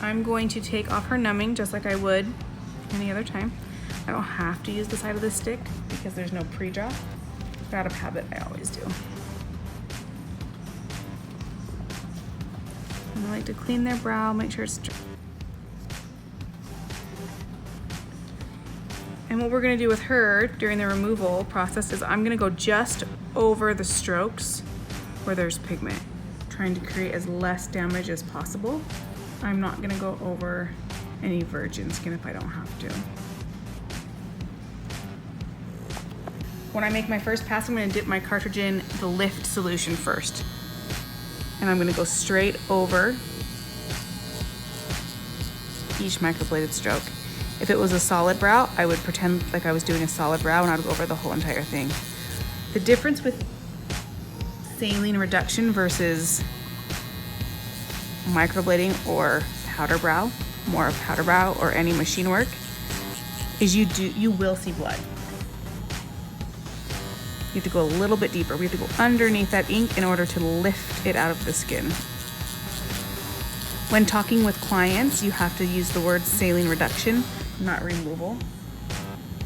I'm going to take off her numbing just like I would any other time. I don't have to use the side of the stick because there's no pre-draw, but out of habit I always do. And I like to clean their brow, make sure it's dry. And what we're gonna do with her during the removal process is I'm gonna go just over the strokes where there's pigment, trying to create as less damage as possible. I'm not gonna go over any virgin skin if I don't have to. When I make my first pass, I'm gonna dip my cartridge in the lift solution first. And I'm gonna go straight over each microbladed stroke. If it was a solid brow, I would pretend like I was doing a solid brow and I'd go over the whole entire thing. The difference with saline reduction versus microblading or powder brow, more of powder brow or any machine work, is you will see blood. You have to go a little bit deeper. We have to go underneath that ink in order to lift it out of the skin. When talking with clients, you have to use the word saline reduction, not removal.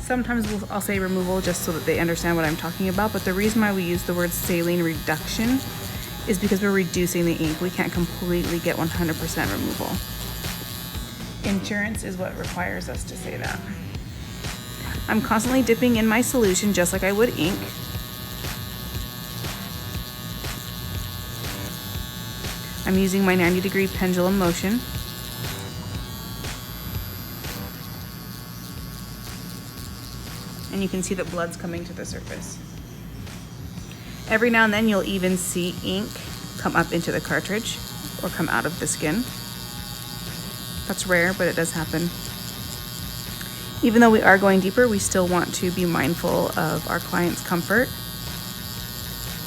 Sometimes I'll say removal just so that they understand what I'm talking about, but the reason why we use the word saline reduction is because we're reducing the ink. We can't completely get 100% removal. Insurance is what requires us to say that. I'm constantly dipping in my solution just like I would ink. I'm using my 90-degree pendulum motion. And you can see that blood's coming to the surface. Every now and then you'll even see ink come up into the cartridge or come out of the skin. That's rare, but it does happen. Even though we are going deeper, we still want to be mindful of our client's comfort.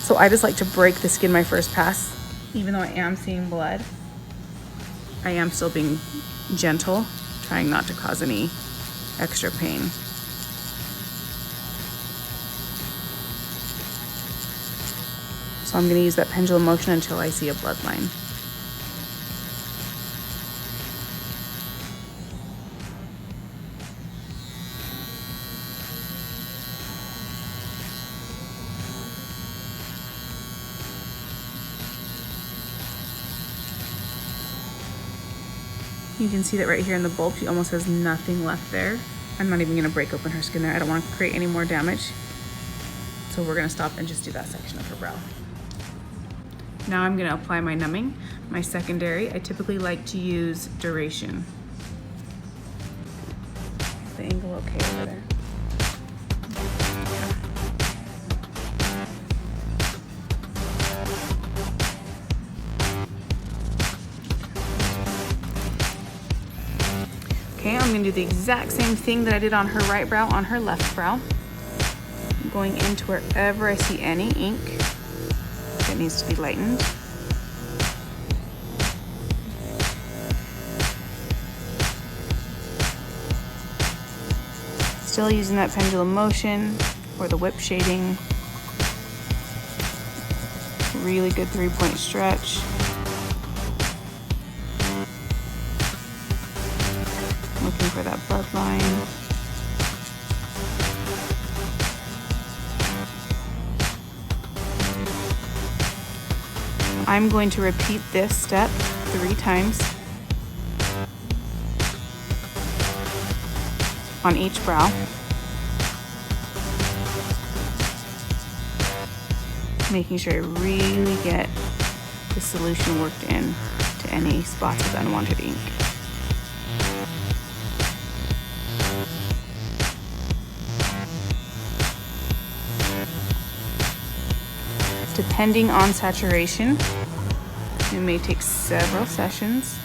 So I just like to break the skin my first pass. Even though I am seeing blood, I am still being gentle, trying not to cause any extra pain. So I'm going to use that pendulum motion until I see a blood line. You can see that right here in the bulb, she almost has nothing left there. I'm not even gonna break open her skin there. I don't want to create any more damage. So we're gonna stop and just do that section of her brow. Now I'm gonna apply my numbing, my secondary. I typically like to use duration. Is the angle okay over there? Okay, I'm gonna do the exact same thing that I did on her right brow, on her left brow. I'm going into wherever I see any ink that needs to be lightened. Still using that pendulum motion or the whip shading. Really good 3-point stretch. Looking for that blood line. I'm going to repeat this step 3 times on each brow. Making sure I really get the solution worked in to any spots with unwanted ink. Depending on saturation, it may take several sessions.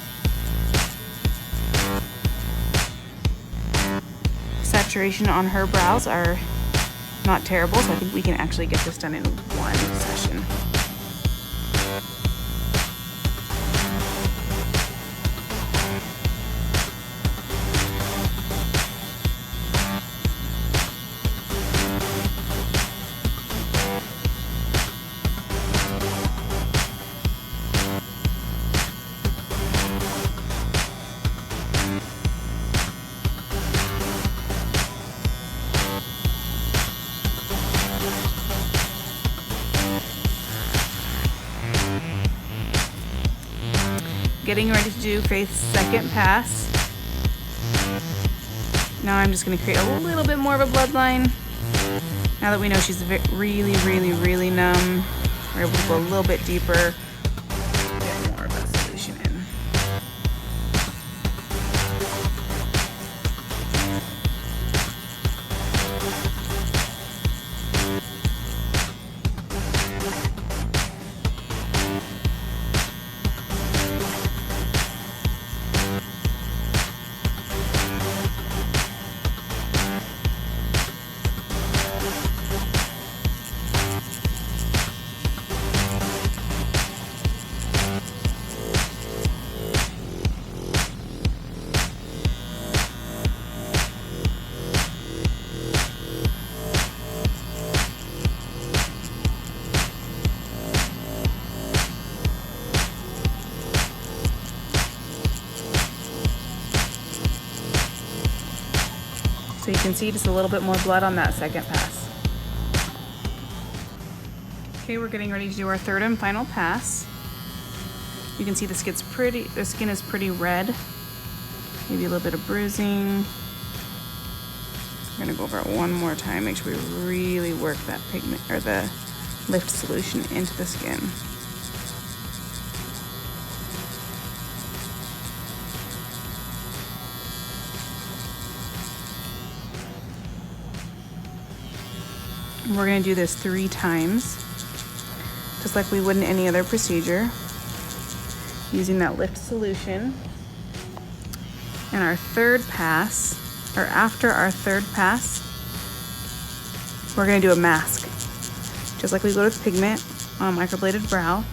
Saturation on her brows are not terrible, so I think we can actually get this done in 1 session. getting ready to do Faith's second pass. Now I'm just going to create a little bit more of a bloodline. Now that we know she's really, really, really numb, we're able to go a little bit deeper, get more of a solution in. So you can see just a little bit more blood on that second pass. Okay, we're getting ready to do our third and final pass. You can see the skin is pretty red. Maybe a little bit of bruising. We're gonna go over it one more time, make sure we really work that pigment or the lift solution into the skin. We're going to do this 3 times, just like we would in any other procedure, using that lift solution. And our third pass, or after our third pass, we're going to do a mask, just like we would with pigment on a microbladed brow,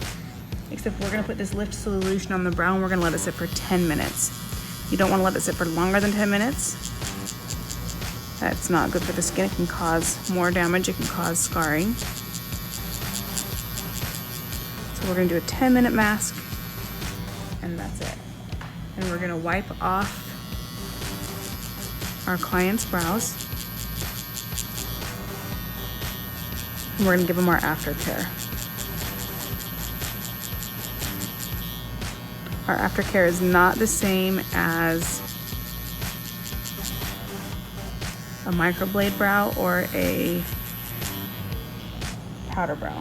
except we're going to put this lift solution on the brow and we're going to let it sit for 10 minutes. You don't want to let it sit for longer than 10 minutes. That's not good for the skin. It can cause more damage. It can cause scarring. So we're going to do a 10-minute mask, and that's it. And we're going to wipe off our client's brows. And we're going to give them our aftercare. Our aftercare is not the same as a microblade brow or a powder brow.